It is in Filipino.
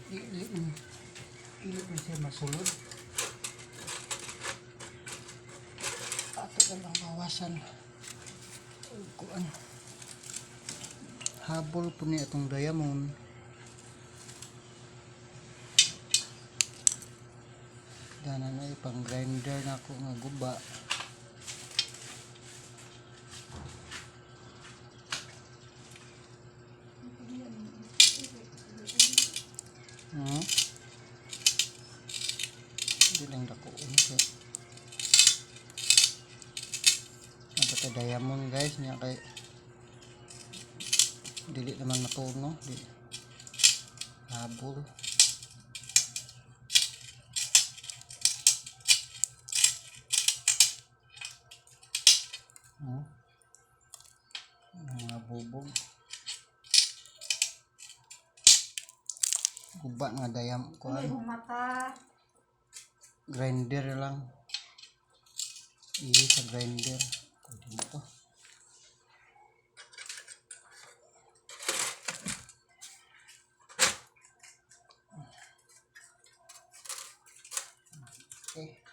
Dili mo siya masulod. Ato na lang bawasan. Kuan. Habol po niya itong diamond. Dana na ipang grinder na ako nga guba. Hindi lang dako. Okay. Napata diamond guys niya kay dili naman matuno. Habol. Mga bubog. Guba nga dayam ko. Grinder lang. Sa grinder. Dito. Okay.